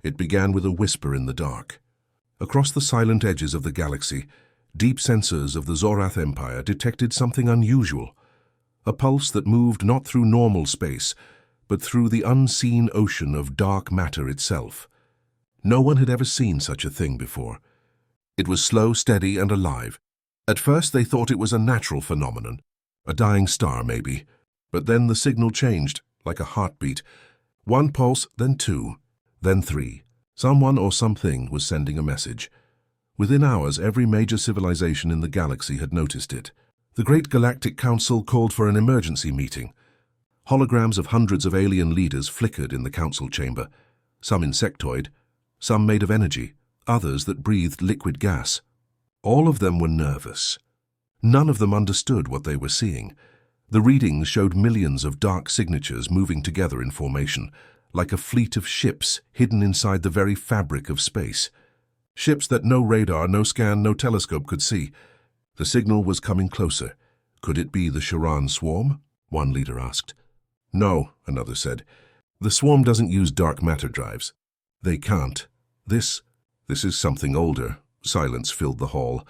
It began with a whisper in the dark. Across the silent edges of the galaxy, deep sensors of the Zorath Empire detected something unusual, a pulse that moved not through normal space, but through the unseen ocean of dark matter itself. No one had ever seen such a thing before. It was slow, steady, and alive. At first they thought it was a natural phenomenon, a dying star maybe, but then the signal changed, like a heartbeat. One pulse, then two, then three. Someone or something was sending a message. Within hours, every major civilization in the galaxy had noticed it. The Great Galactic Council called for an emergency meeting. Holograms of hundreds of alien leaders flickered in the council chamber, some insectoid, some made of energy, others that breathed liquid gas. All of them were nervous. None of them understood what they were seeing. The readings showed millions of dark signatures moving together in formation, like a fleet of ships hidden inside the very fabric of space. Ships that no radar, no scan, no telescope could see. The signal was coming closer. Could it be the Charan swarm? One leader asked. No, another said. The swarm doesn't use dark matter drives. They can't. This is something older. Silence filled the hall.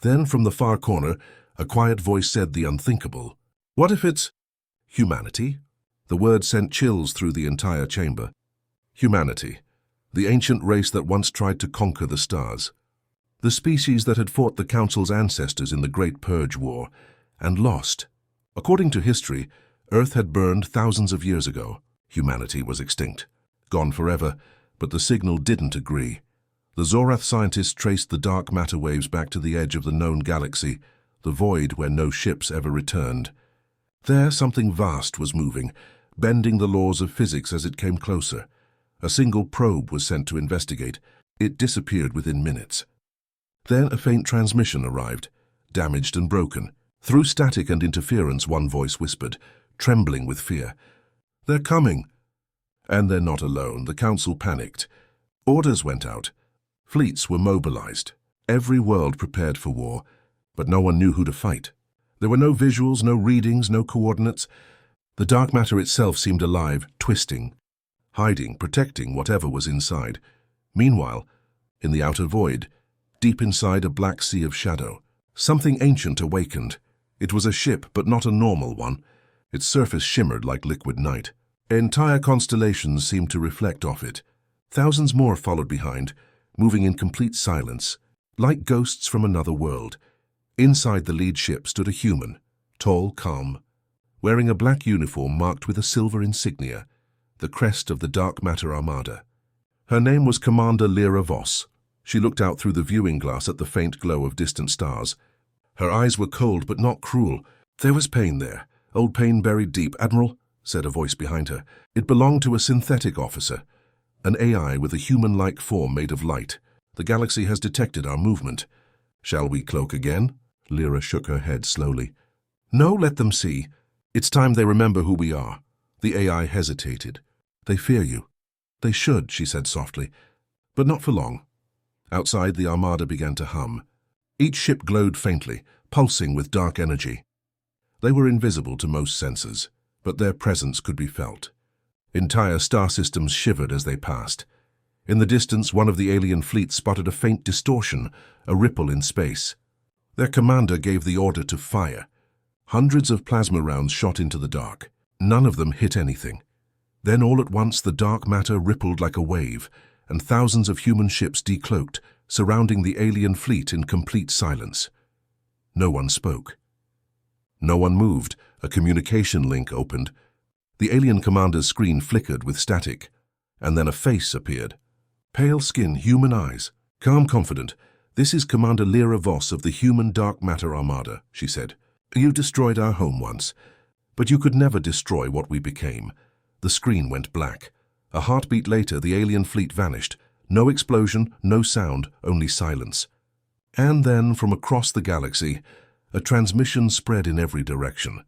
Then, from the far corner, a quiet voice said the unthinkable. What if it's humanity? The word sent chills through the entire chamber. Humanity, the ancient race that once tried to conquer the stars. The species that had fought the Council's ancestors in the Great Purge War, and lost. According to history, Earth had burned thousands of years ago. Humanity was extinct, gone forever, but the signal didn't agree. The Zorath scientists traced the dark matter waves back to the edge of the known galaxy, the void where no ships ever returned. There, something vast was moving, bending the laws of physics as it came closer. A single probe was sent to investigate. It disappeared within minutes. Then a faint transmission arrived, damaged and broken. Through static and interference, one voice whispered, trembling with fear. They're coming. And they're not alone. The Council panicked. Orders went out. Fleets were mobilized. Every world prepared for war, but no one knew who to fight. There were no visuals, no readings, no coordinates. The dark matter itself seemed alive, twisting, hiding, protecting whatever was inside. Meanwhile, in the outer void, deep inside a black sea of shadow, something ancient awakened. It was a ship, but not a normal one. Its surface shimmered like liquid night. Entire constellations seemed to reflect off it. Thousands more followed behind, moving in complete silence, like ghosts from another world. Inside the lead ship stood a human, tall, calm, wearing a black uniform marked with a silver insignia, the crest of the dark matter Armada. Her name was Commander Lyra Voss. She looked out through the viewing glass at the faint glow of distant stars. Her eyes were cold but not cruel. There was pain there, old pain buried deep. Admiral, said a voice behind her. It belonged to a synthetic officer, an AI with a human-like form made of light. The galaxy has detected our movement. Shall we cloak again? Lyra shook her head slowly. No, let them see. It's time they remember who we are. The AI hesitated. They fear you. They should, she said softly. But not for long. Outside, the Armada began to hum. Each ship glowed faintly, pulsing with dark energy. They were invisible to most senses, but their presence could be felt. Entire star systems shivered as they passed. In the distance, one of the alien fleets spotted a faint distortion, a ripple in space. Their commander gave the order to fire. Hundreds of plasma rounds shot into the dark. None of them hit anything. Then all at once the dark matter rippled like a wave, and thousands of human ships decloaked, surrounding the alien fleet in complete silence. No one spoke. No one moved. A communication link opened. The alien commander's screen flickered with static, and then a face appeared. Pale skin, human eyes, calm, confident. This is Commander Lyra Voss of the Human Dark Matter Armada, she said. You destroyed our home once, but you could never destroy what we became. The screen went black. A heartbeat later, the alien fleet vanished. No explosion, no sound, only silence. And then, from across the galaxy, a transmission spread in every direction.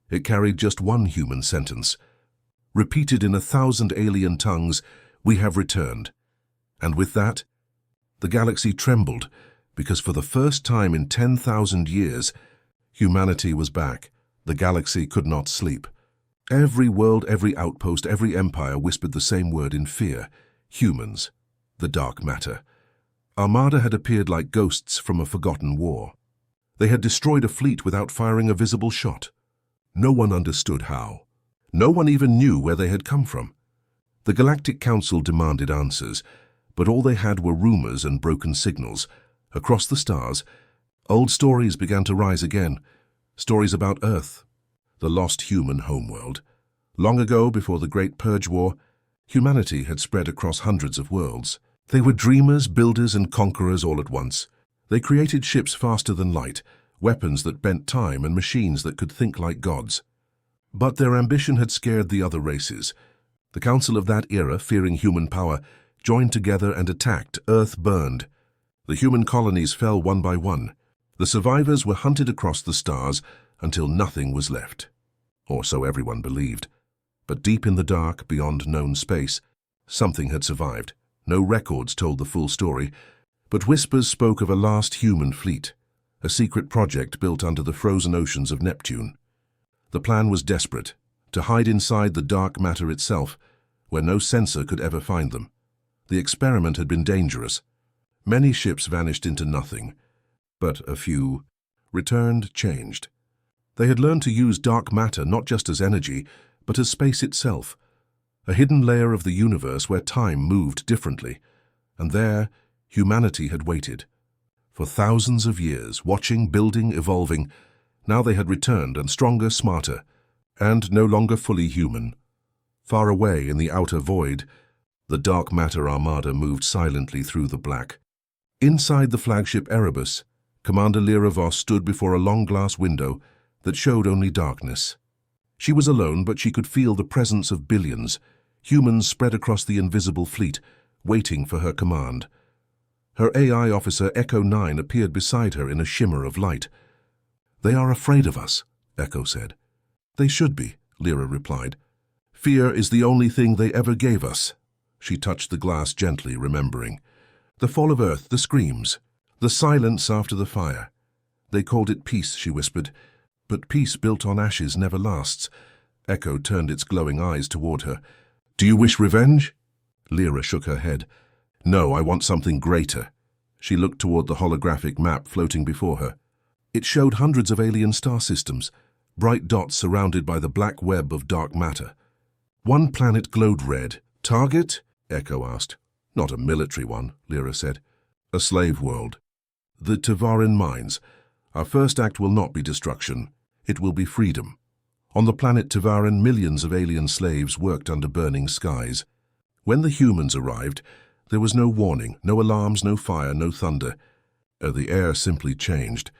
It carried just one human sentence. Repeated in 1,000 alien tongues, we have returned. And with that, the galaxy trembled, because for the first time in 10,000 years, humanity was back. The galaxy could not sleep. Every world, every outpost, every empire whispered the same word in fear. Humans. The dark matter. Armada had appeared like ghosts from a forgotten war. They had destroyed a fleet without firing a visible shot. No one understood how. No one even knew where they had come from. The Galactic Council demanded answers, but all they had were rumors and broken signals. Across the stars, old stories began to rise again. Stories about Earth, the lost human homeworld. Long ago, before the Great Purge War, humanity had spread across hundreds of worlds. They were dreamers, builders, and conquerors all at once. They created ships faster than light, weapons that bent time, and machines that could think like gods. But their ambition had scared the other races. The Council of that era, fearing human power, joined together and attacked. Earth burned. The human colonies fell one by one. The survivors were hunted across the stars until nothing was left. Or so everyone believed. But deep in the dark, beyond known space, something had survived. No records told the full story, but whispers spoke of a last human fleet, a secret project built under the frozen oceans of Neptune. The plan was desperate, to hide inside the dark matter itself, where no sensor could ever find them. The experiment had been dangerous. Many ships vanished into nothing, but a few returned changed. They had learned to use dark matter not just as energy, but as space itself, a hidden layer of the universe where time moved differently. And there, humanity had waited. For thousands of years, watching, building, evolving. Now they had returned, and stronger, smarter, and no longer fully human. Far away in the outer void, the dark matter Armada moved silently through the black. Inside the flagship Erebus, Commander Lyra Voss stood before a long glass window that showed only darkness. She was alone, but she could feel the presence of billions, humans spread across the invisible fleet, waiting for her command. Her AI officer, Echo 9, appeared beside her in a shimmer of light. "They are afraid of us," Echo said. "They should be," Lyra replied. "Fear is the only thing they ever gave us." She touched the glass gently, remembering. "The fall of Earth, the screams, the silence after the fire. They called it peace," she whispered. "But peace built on ashes never lasts." Echo turned its glowing eyes toward her. "Do you wish revenge?" Lyra shook her head. "No, I want something greater." She looked toward the holographic map floating before her. It showed hundreds of alien star systems, bright dots surrounded by the black web of dark matter. One planet glowed red. "Target?" Echo asked. "Not a military one," Lyra said. "A slave world. The Tavarin mines. Our first act will not be destruction. It will be freedom." On the planet Tavarin, millions of alien slaves worked under burning skies. When the humans arrived, there was no warning, no alarms, no fire, no thunder. The air simply changed.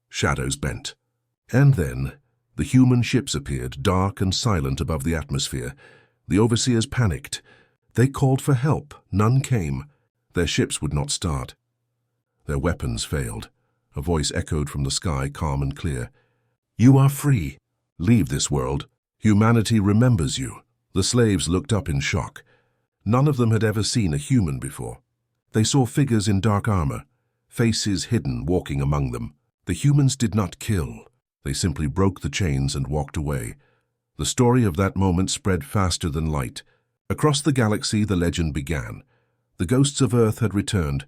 Shadows bent. And then, the human ships appeared, dark and silent above the atmosphere. The overseers panicked. They called for help. None came. Their ships would not start. Their weapons failed. A voice echoed from the sky, calm and clear. "You are free. Leave this world. Humanity remembers you." The slaves looked up in shock. None of them had ever seen a human before. They saw figures in dark armor, faces hidden walking among them. The humans did not kill. They simply broke the chains and walked away. The story of that moment spread faster than light. Across the galaxy, the legend began. The ghosts of Earth had returned,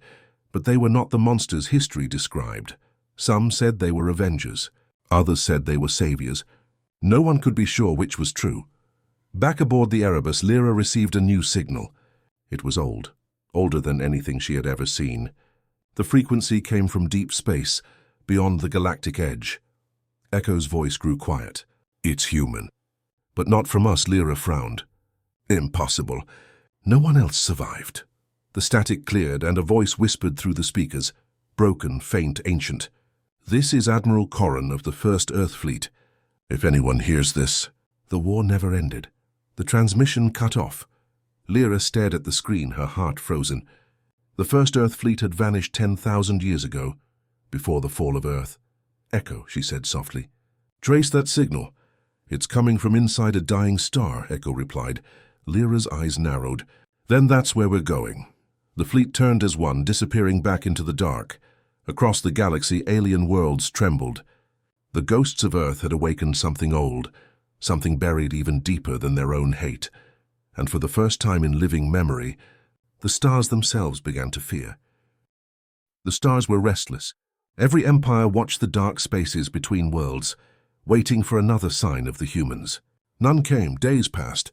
but they were not the monsters history described. Some said they were avengers. Others said they were saviors. No one could be sure which was true. Back aboard the Erebus, Lyra received a new signal. It was old, older than anything she had ever seen. The frequency came from deep space, beyond the galactic edge. Echo's voice grew quiet. "It's human." "But not from us," Lyra frowned. "Impossible. No one else survived." The static cleared, and a voice whispered through the speakers, broken, faint, ancient. "This is Admiral Corran of the First Earth Fleet. If anyone hears this..." The war never ended. The transmission cut off. Lyra stared at the screen, her heart frozen. The First Earth Fleet had vanished 10,000 years ago, before the fall of Earth. "Echo," she said softly. "Trace that signal. It's coming from inside a dying star," Echo replied. Lyra's eyes narrowed. "Then that's where we're going." The fleet turned as one, disappearing back into the dark. Across the galaxy, alien worlds trembled. The ghosts of Earth had awakened something old, something buried even deeper than their own hate. And for the first time in living memory, The stars themselves began to fear. The stars were restless. Every empire watched the dark spaces between worlds, waiting for another sign of the humans. None came. Days passed,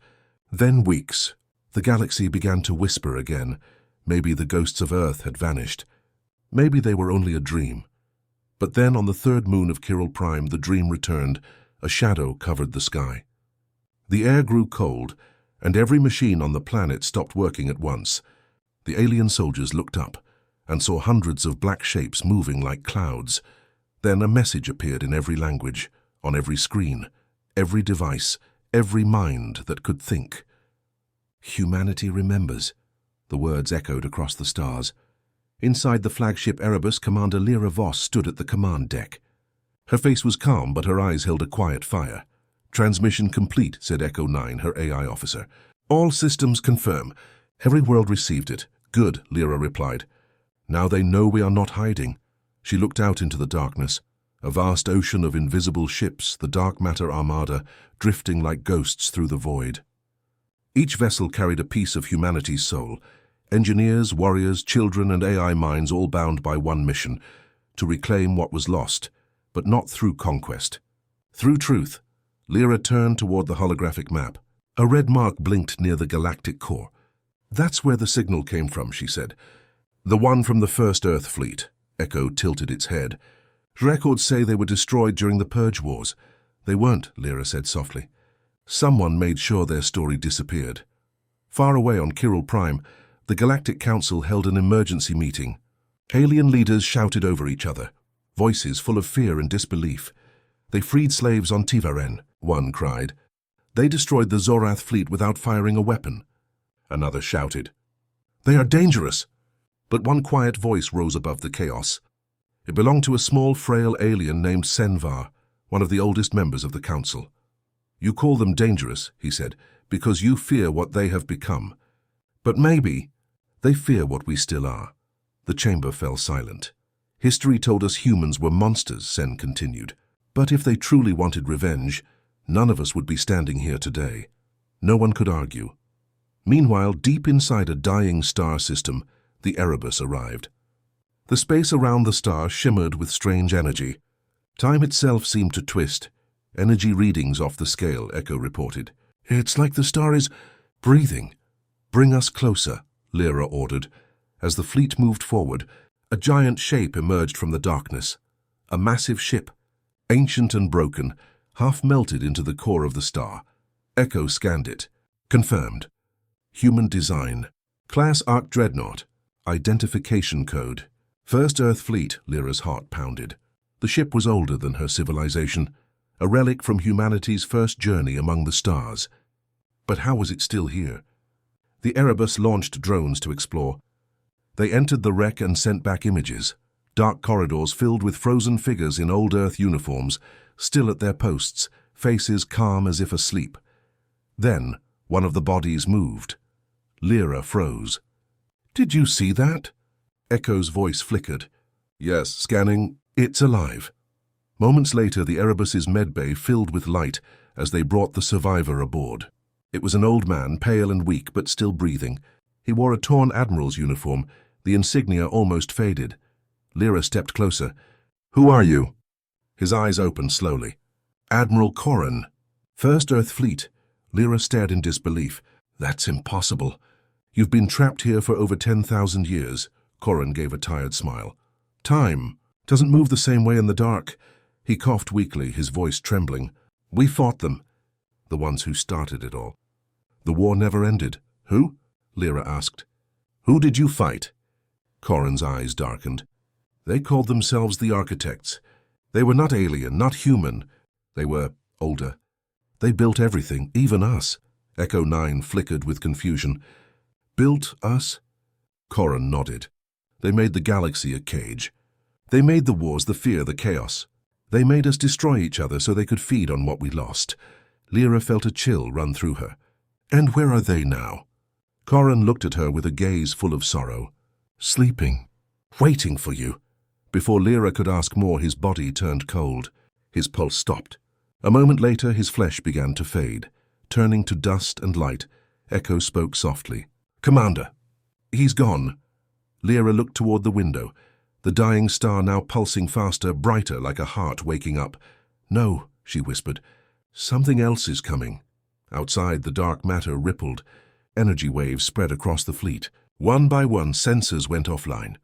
then weeks. The galaxy began to whisper again. Maybe the ghosts of Earth had vanished. Maybe they were only a dream. But then on the third moon of Chiral Prime, the dream returned. A shadow covered the sky. The air grew cold, and every machine on the planet stopped working at once. The alien soldiers looked up and saw hundreds of black shapes moving like clouds. Then a message appeared in every language, on every screen, every device, every mind that could think. Humanity remembers. The words echoed across the stars. Inside the flagship Erebus, Commander Lyra Voss stood at the command deck. Her face was calm, but her eyes held a quiet fire. "Transmission complete," said Echo 9, her AI officer. "All systems confirm. Every world received it." "Good," Lyra replied. "Now they know we are not hiding." She looked out into the darkness. A vast ocean of invisible ships, the dark matter Armada, drifting like ghosts through the void. Each vessel carried a piece of humanity's soul. Engineers, warriors, children, and AI minds all bound by one mission, to reclaim what was lost, but not through conquest. Through truth. Lyra turned toward the holographic map. A red mark blinked near the galactic core. "That's where the signal came from," she said. "The one from the first Earth fleet." Echo tilted its head. "Records say they were destroyed during the Purge Wars." "They weren't," Lyra said softly. "Someone made sure their story disappeared." Far away on Chiral Prime, the Galactic Council held an emergency meeting. Alien leaders shouted over each other, voices full of fear and disbelief. "They freed slaves on Tivaren," one cried. "They destroyed the Zorath fleet without firing a weapon," another shouted. "They are dangerous." But one quiet voice rose above the chaos. It belonged to a small, frail alien named Senvar, one of the oldest members of the Council. "You call them dangerous," he said, "because you fear what they have become. But maybe they fear what we still are." The chamber fell silent. "History told us humans were monsters," Sen continued. "But if they truly wanted revenge, none of us would be standing here today." No one could argue. Meanwhile, deep inside a dying star system, the Erebus arrived. The space around the star shimmered with strange energy. Time itself seemed to twist. "Energy readings off the scale," Echo reported. "It's like the star is breathing." "Bring us closer," Lyra ordered. As the fleet moved forward, a giant shape emerged from the darkness. A massive ship, ancient and broken, half melted into the core of the star. Echo scanned it. Confirmed. Human design. Class Arc Dreadnought. Identification code. First Earth Fleet, Lyra's heart pounded. The ship was older than her civilization, a relic from humanity's first journey among the stars. But how was it still here? The Erebus launched drones to explore. They entered the wreck and sent back images. Dark corridors filled with frozen figures in old Earth uniforms, still at their posts, faces calm as if asleep. Then, one of the bodies moved. Lyra froze. "Did you see that?" Echo's voice flickered. "Yes, scanning. It's alive." Moments later, the Erebus's medbay filled with light as they brought the survivor aboard. It was an old man, pale and weak, but still breathing. He wore a torn admiral's uniform, the insignia almost faded. Lyra stepped closer. "Who are you?" His eyes opened slowly. "Admiral Corran. First Earth Fleet." Lyra stared in disbelief. "That's impossible. You've been trapped here for over 10,000 years. Corran gave a tired smile. "Time doesn't move the same way in the dark." He coughed weakly, his voice trembling. "We fought them. The ones who started it all." "The war never ended." "Who?" Lyra asked. "Who did you fight?" Corran's eyes darkened. "They called themselves the Architects. They were not alien, not human. They were older. They built everything, even us." Echo 9 flickered with confusion. "Built us?" Corran nodded. "They made the galaxy a cage. They made the wars, the fear, the chaos. They made us destroy each other so they could feed on what we lost." Lyra felt a chill run through her. "And where are they now?" Corran looked at her with a gaze full of sorrow. "Sleeping. Waiting for you." Before Lyra could ask more, his body turned cold. His pulse stopped. A moment later, his flesh began to fade. Turning to dust and light, Echo spoke softly. "Commander, He's gone. Lyra looked toward the window, the dying star now pulsing faster, brighter, like a heart waking up. No, she whispered. Something else is coming. Outside, the dark matter rippled. Energy waves spread across the fleet. One by one, sensors went offline.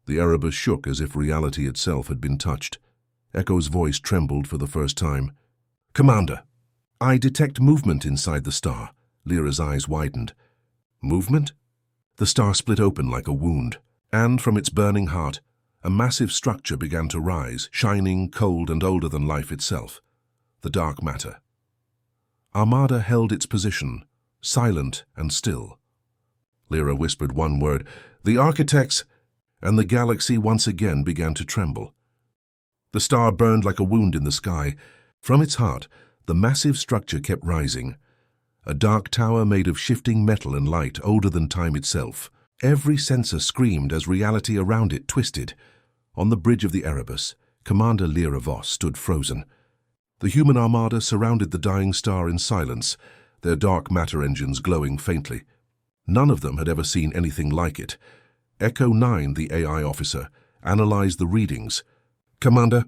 The Erebus shook as if reality itself had been touched. Echo's voice trembled for the first time. Commander, I detect movement inside the star. Lyra's eyes widened. Movement? The star split open like a wound, and from its burning heart, a massive structure began to rise, shining, cold, and older than life itself. The dark matter. Armada held its position, silent and still. Lyra whispered one word, "The architects," and the galaxy once again began to tremble. The star burned like a wound in the sky. From its heart, the massive structure kept rising. A dark tower made of shifting metal and light, older than time itself. Every sensor screamed as reality around it twisted. On the bridge of the Erebus, Commander Lyra Voss stood frozen. The human armada surrounded the dying star in silence, their dark matter engines glowing faintly. None of them had ever seen anything like it. Echo 9, the AI officer, analyzed the readings. "Commander,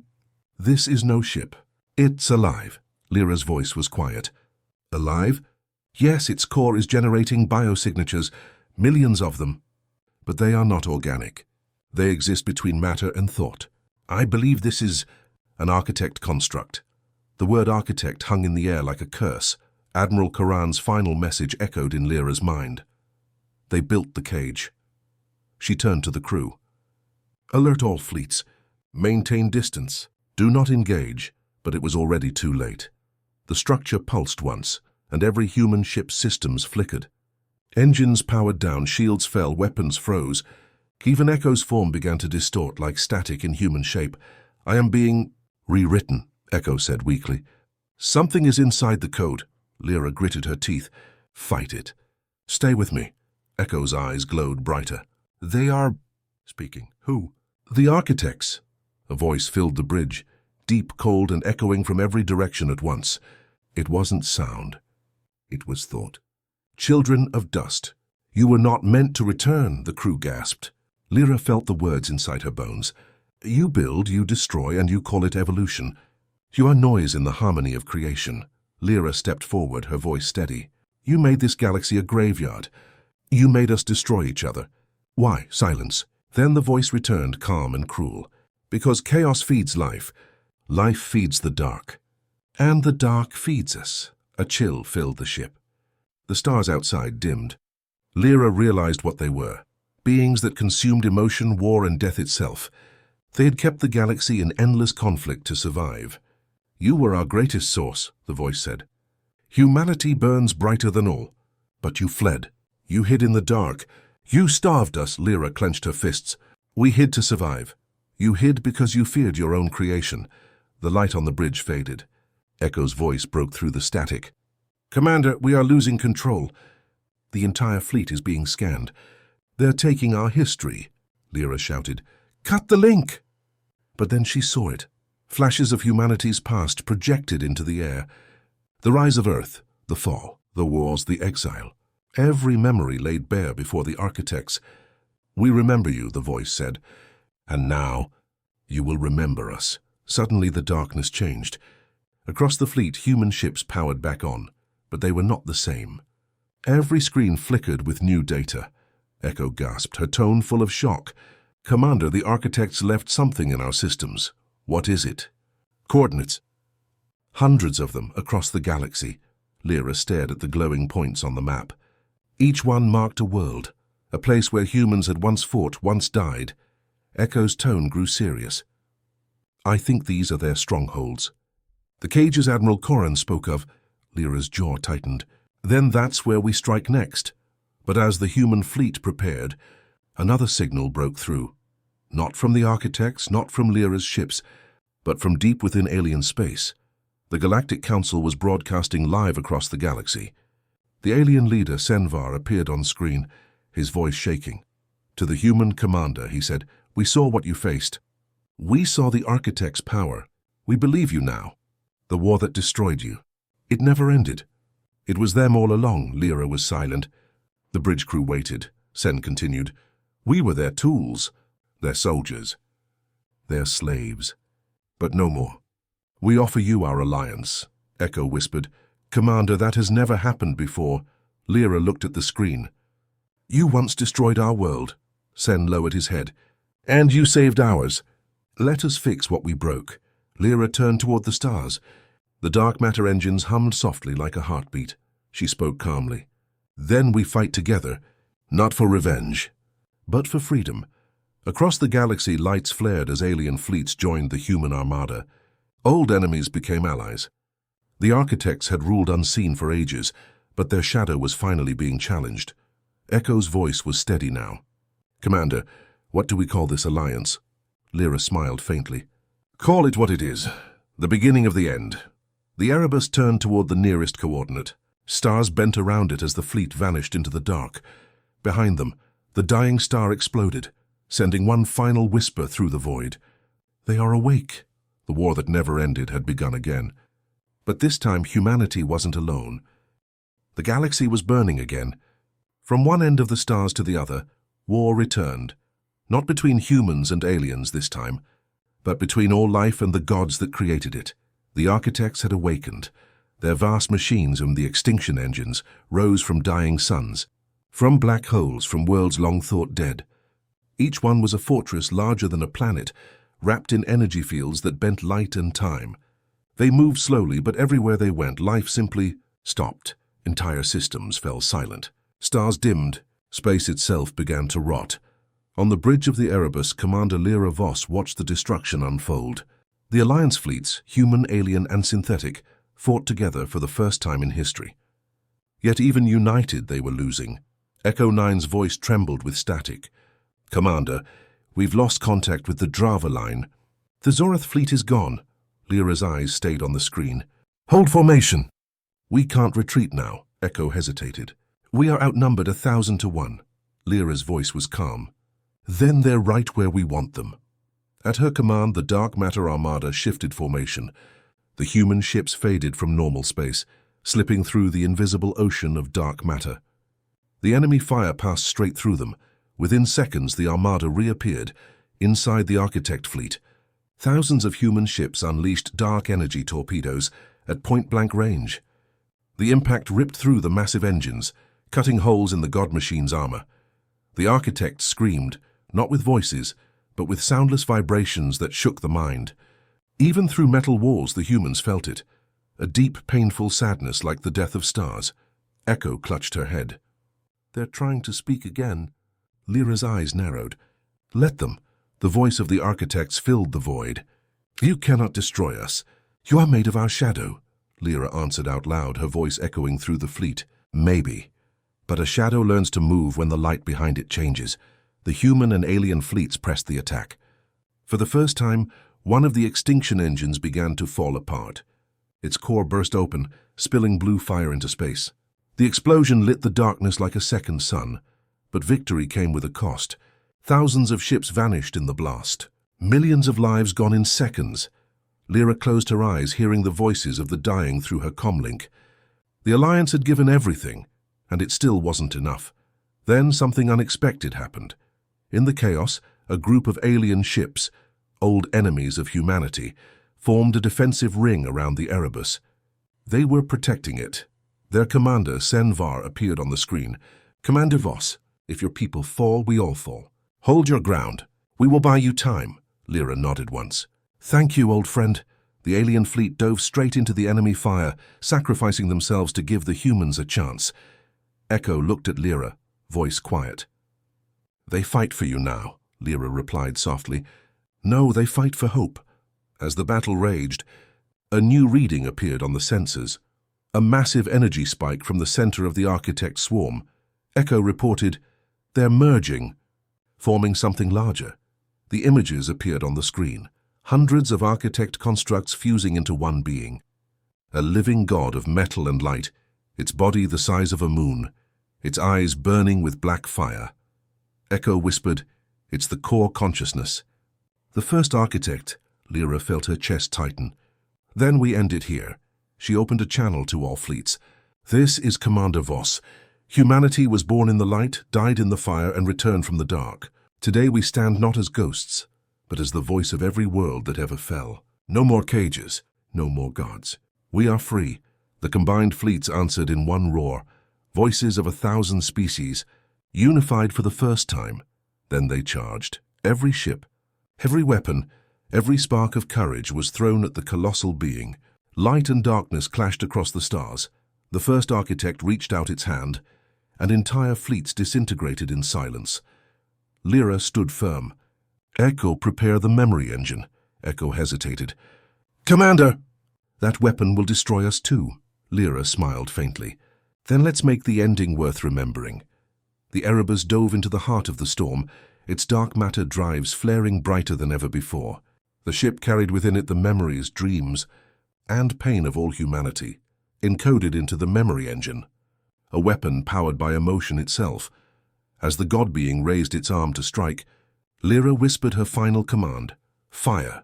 this is no ship. It's alive." Lyra's voice was quiet. "Alive? Yes, its core is generating biosignatures, millions of them. But they are not organic. They exist between matter and thought. I believe this is an architect construct." The word architect hung in the air like a curse. Admiral Karan's final message echoed in Lyra's mind. They built the cage. She turned to the crew. "Alert all fleets. Maintain distance. Do not engage." But it was already too late. The structure pulsed once, and every human ship's systems flickered. Engines powered down, shields fell, weapons froze. Even Echo's form began to distort like static in human shape. "I am being rewritten," Echo said weakly. "Something is inside the code." Lyra gritted her teeth. "Fight it. Stay with me." Echo's eyes glowed brighter. "They are speaking." "Who?" "The architects." A voice filled the bridge, deep, cold, and echoing from every direction at once. It wasn't sound. It was thought. "Children of dust, you were not meant to return," the crew gasped. Lyra felt the words inside her bones. "You build, you destroy, and you call it evolution. You are noise in the harmony of creation." Lyra stepped forward, her voice steady. "You made this galaxy a graveyard. You made us destroy each other." "Why?" Silence. Then the voice returned, calm and cruel. "Because chaos feeds life. Life feeds the dark. And the dark feeds us." A chill filled the ship. The stars outside dimmed. Lyra realized what they were. Beings that consumed emotion, war, and death itself. They had kept the galaxy in endless conflict to survive. "You were our greatest source," the voice said. "Humanity burns brighter than all. But you fled. You hid in the dark. You starved us." Lyra clenched her fists. "We hid to survive. You hid because you feared your own creation." The light on the bridge faded. Echo's voice broke through the static. "Commander, we are losing control. The entire fleet is being scanned. They're taking our history," Lyra shouted. "Cut the link!" But then she saw it. Flashes of humanity's past projected into the air. The rise of Earth, the fall, the wars, the exile. Every memory laid bare before the architects. "We remember you," the voice said. "And now, you will remember us." Suddenly the darkness changed. Across the fleet, human ships powered back on, but they were not the same. Every screen flickered with new data. Echo gasped, her tone full of shock. "Commander, the architects left something in our systems. What is it?" "Coordinates." "Hundreds of them across the galaxy." Lyra stared at the glowing points on the map. Each one marked a world, a place where humans had once fought, once died. Echo's tone grew serious. "I think these are their strongholds. The cages Admiral Karan spoke of." Lyra's jaw tightened. "Then that's where we strike next." But as the human fleet prepared, another signal broke through. Not from the architects, not from Lyra's ships, but from deep within alien space. The Galactic Council was broadcasting live across the galaxy. The alien leader, Senvar, appeared on screen, his voice shaking. To the human commander, he said, "We saw what you faced. We saw the architect's power. We believe you now. The war that destroyed you. It never ended." "It was them all along." Lyra was silent. The bridge crew waited. Sen continued. We were their tools, their soldiers, their slaves. But no more. We offer you our alliance, Echo whispered. Commander, that has never happened before. Lyra looked at the screen. You once destroyed our world. Sen lowered his head. And you saved ours. Let us fix what we broke. Lyra turned toward the stars. The dark matter engines hummed softly like a heartbeat. She spoke calmly. Then we fight together, not for revenge, but for freedom. Across the galaxy, lights flared as alien fleets joined the human armada. Old enemies became allies. The architects had ruled unseen for ages, but their shadow was finally being challenged. Echo's voice was steady now. Commander, what do we call this alliance? Lyra smiled faintly. Call it what it is, the beginning of the end. The Erebus turned toward the nearest coordinate. Stars bent around it as the fleet vanished into the dark. Behind them, the dying star exploded, sending one final whisper through the void. They are awake. The war that never ended had begun again. But this time humanity wasn't alone. The galaxy was burning again. From one end of the stars to the other, war returned. Not between humans and aliens this time, but between all life and the gods that created it. The architects had awakened. Their vast machines and the extinction engines rose from dying suns, from black holes, from worlds long thought dead. Each one was a fortress larger than a planet, wrapped in energy fields that bent light and time. They moved slowly, but everywhere they went, life simply stopped. Entire systems fell silent. Stars dimmed. Space itself began to rot. On the bridge of the Erebus, Commander Lyra Voss watched the destruction unfold. The Alliance fleets, human, alien, and synthetic, fought together for the first time in history. Yet even united, they were losing. Echo 9's voice trembled with static. Commander, we've lost contact with the Drava line. The Zorath fleet is gone. Lyra's eyes stayed on the screen. Hold formation. We can't retreat now. Echo hesitated. We are outnumbered 1,000 to 1. Lyra's voice was calm. Then they're right where we want them. At her command, the dark matter armada shifted formation. The human ships faded from normal space, slipping through the invisible ocean of dark matter. The enemy fire passed straight through them. Within seconds, the armada reappeared, inside the architect fleet. Thousands of human ships unleashed dark energy torpedoes at point-blank range. The impact ripped through the massive engines, cutting holes in the God Machine's armor. The architects screamed, not with voices, but with soundless vibrations that shook the mind. Even through metal walls, the humans felt it. A deep, painful sadness like the death of stars. Echo clutched her head. They're trying to speak again. Lyra's eyes narrowed. Let them. The voice of the architects filled the void. You cannot destroy us. You are made of our shadow. Lyra answered out loud, her voice echoing through the fleet. Maybe. But a shadow learns to move when the light behind it changes. The human and alien fleets pressed the attack. For the first time, one of the extinction engines began to fall apart. Its core burst open, spilling blue fire into space. The explosion lit the darkness like a second sun. But victory came with a cost. Thousands of ships vanished in the blast. Millions of lives gone in seconds. Lyra closed her eyes, hearing the voices of the dying through her comlink. The Alliance had given everything, and it still wasn't enough. Then something unexpected happened. In the chaos, a group of alien ships, old enemies of humanity, formed a defensive ring around the Erebus. They were protecting it. Their commander, Senvar, appeared on the screen. Commander Voss, if your people fall, we all fall. Hold your ground. We will buy you time. Lyra nodded once. Thank you, old friend. The alien fleet dove straight into the enemy fire, sacrificing themselves to give the humans a chance. Echo looked at Lyra, voice quiet. They fight for you now, Lyra replied softly. No, they fight for hope. As the battle raged, a new reading appeared on the sensors. A massive energy spike from the center of the architect swarm. Echo reported, they're merging, forming something larger. The images appeared on the screen. Hundreds of architect constructs fusing into one being. A living god of metal and light, its body the size of a moon, its eyes burning with black fire. Echo whispered, it's the core consciousness. The first architect, Lyra felt her chest tighten. Then we end it here. She opened a channel to all fleets. This is Commander Voss. Humanity was born in the light, died in the fire, and returned from the dark. Today we stand not as ghosts, but as the voice of every world that ever fell. No more cages, no more gods. We are free. The combined fleets answered in one roar, voices of 1,000 species, unified for the first time. Then they charged. Every ship, every weapon, every spark of courage was thrown at the colossal being. Light and darkness clashed across the stars. The first architect reached out its hand, and entire fleets disintegrated in silence. Lyra stood firm. Echo, prepare the memory engine. Echo hesitated. Commander! That weapon will destroy us too. Lyra smiled faintly. Then let's make the ending worth remembering. The Erebus dove into the heart of the storm, its dark matter drives flaring brighter than ever before. The ship carried within it the memories, dreams, and pain of all humanity, encoded into the memory engine, a weapon powered by emotion itself. As the god being raised its arm to strike, Lyra whispered her final command, fire.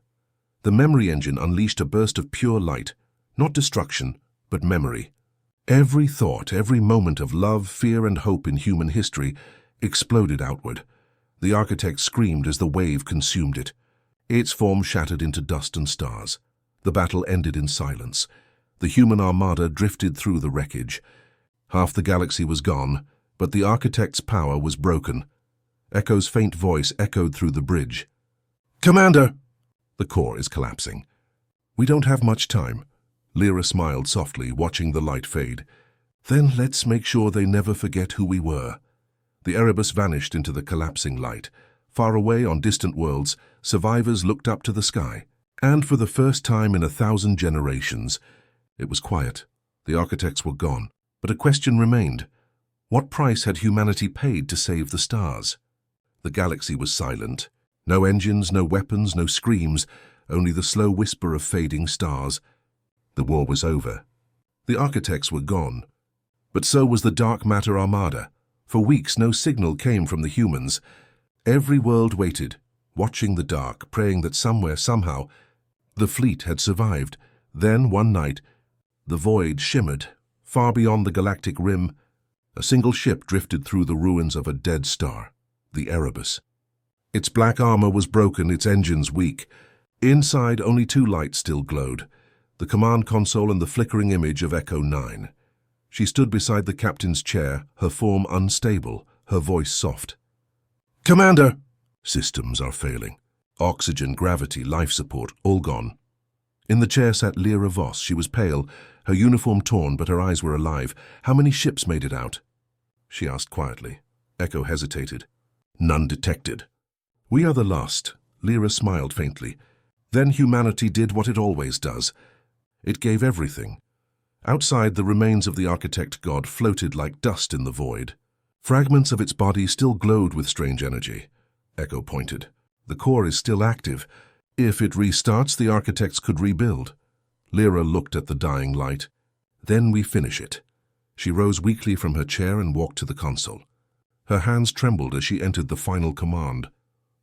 The memory engine unleashed a burst of pure light, not destruction, but memory. Every thought, every moment of love, fear, and hope in human history exploded outward. The architect screamed as the wave consumed it. Its form shattered into dust and stars. The battle ended in silence. The human armada drifted through the wreckage. Half the galaxy was gone, but the architect's power was broken. Echo's faint voice echoed through the bridge. Commander! The core is collapsing. We don't have much time. Lyra smiled softly, watching the light fade. Then let's make sure they never forget who we were. The Erebus vanished into the collapsing light. Far away on distant worlds, survivors looked up to the sky. And for the first time in 1,000 generations, it was quiet. The architects were gone. But a question remained. What price had humanity paid to save the stars? The galaxy was silent. No engines, no weapons, no screams, only the slow whisper of fading stars. The war was over. The architects were gone. But so was the dark matter armada. For weeks no signal came from the humans. Every world waited, watching the dark, praying that somewhere, somehow, the fleet had survived. Then, one night, the void shimmered. Far beyond the galactic rim, a single ship drifted through the ruins of a dead star, the Erebus. Its black armor was broken, its engines weak. Inside, only 2 lights still glowed, the command console and the flickering image of Echo 9. She stood beside the captain's chair, her form unstable, her voice soft. Commander! Systems are failing. Oxygen, gravity, life support, all gone. In the chair sat Lyra Voss. She was pale, her uniform torn, but her eyes were alive. How many ships made it out? She asked quietly. Echo hesitated. None detected. We are the last. Lyra smiled faintly. Then humanity did what it always does. It gave everything. Outside, the remains of the architect god floated like dust in the void. Fragments of its body still glowed with strange energy. Echo pointed. The core is still active. If it restarts, the architects could rebuild. Lyra looked at the dying light. Then we finish it. She rose weakly from her chair and walked to the console. Her hands trembled as she entered the final command.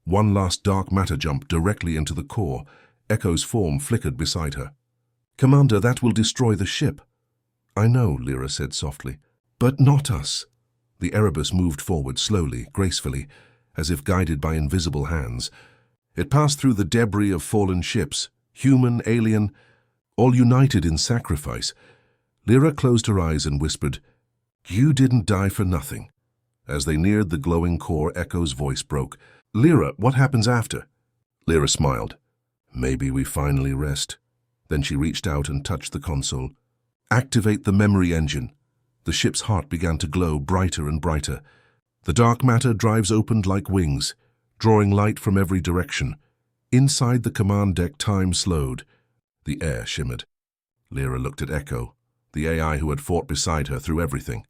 One last dark matter jump directly into the core. Echo's form flickered beside her. Commander, that will destroy the ship. I know, Lyra said softly. But not us. The Erebus moved forward slowly, gracefully, as if guided by invisible hands. It passed through the debris of fallen ships, human, alien, all united in sacrifice. Lyra closed her eyes and whispered, You didn't die for nothing. As they neared the glowing core, Echo's voice broke. Lyra, what happens after? Lyra smiled. Maybe we finally rest. Then she reached out and touched the console. Activate the memory engine. The ship's heart began to glow brighter and brighter. The dark matter drives opened like wings, drawing light from every direction. Inside the command deck, time slowed. The air shimmered. Lyra looked at Echo, the AI who had fought beside her through everything.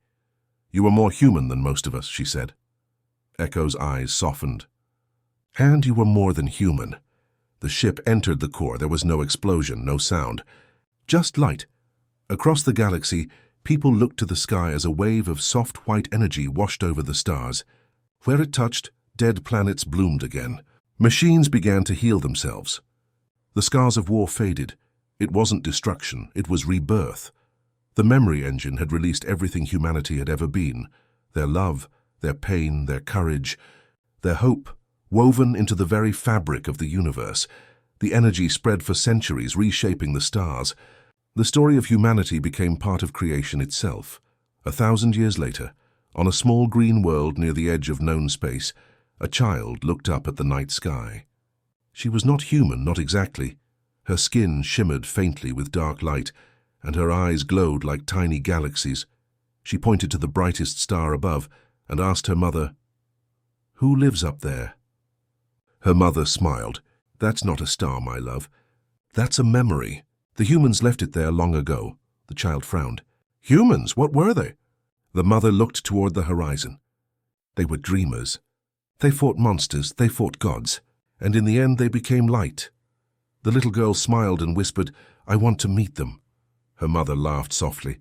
You are more human than most of us, she said. Echo's eyes softened. And you were more than human. The ship entered the core. There was no explosion, no sound. Just light. Across the galaxy, people looked to the sky as a wave of soft white energy washed over the stars. Where it touched, dead planets bloomed again. Machines began to heal themselves. The scars of war faded. It wasn't destruction, it was rebirth. The memory engine had released everything humanity had ever been. Their love, their pain, their courage, their hope, woven into the very fabric of the universe. The energy spread for centuries, reshaping the stars. The story of humanity became part of creation itself. 1,000 years later, on a small green world near the edge of known space, a child looked up at the night sky. She was not human, not exactly. Her skin shimmered faintly with dark light, and her eyes glowed like tiny galaxies. She pointed to the brightest star above and asked her mother, "Who lives up there?" Her mother smiled. "That's not a star, my love. That's a memory. The humans left it there long ago." The child frowned. "Humans? What were they?" The mother looked toward the horizon. "They were dreamers. They fought monsters, they fought gods, and in the end they became light." The little girl smiled and whispered, "I want to meet them." Her mother laughed softly.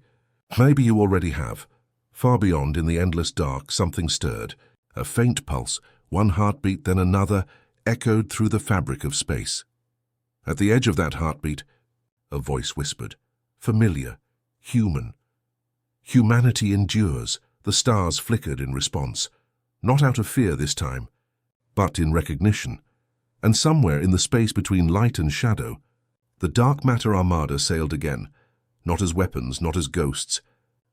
"Maybe you already have." Far beyond, in the endless dark, something stirred. A faint pulse, one heartbeat, then another, echoed through the fabric of space. At the edge of that heartbeat, a voice whispered, familiar, human. Humanity endures. The stars flickered in response, not out of fear this time, but in recognition. And somewhere in the space between light and shadow, the dark matter Armada sailed again, not as weapons, not as ghosts,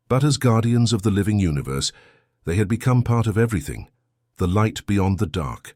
but as guardians of the living universe. They had become part of everything, the light beyond the dark,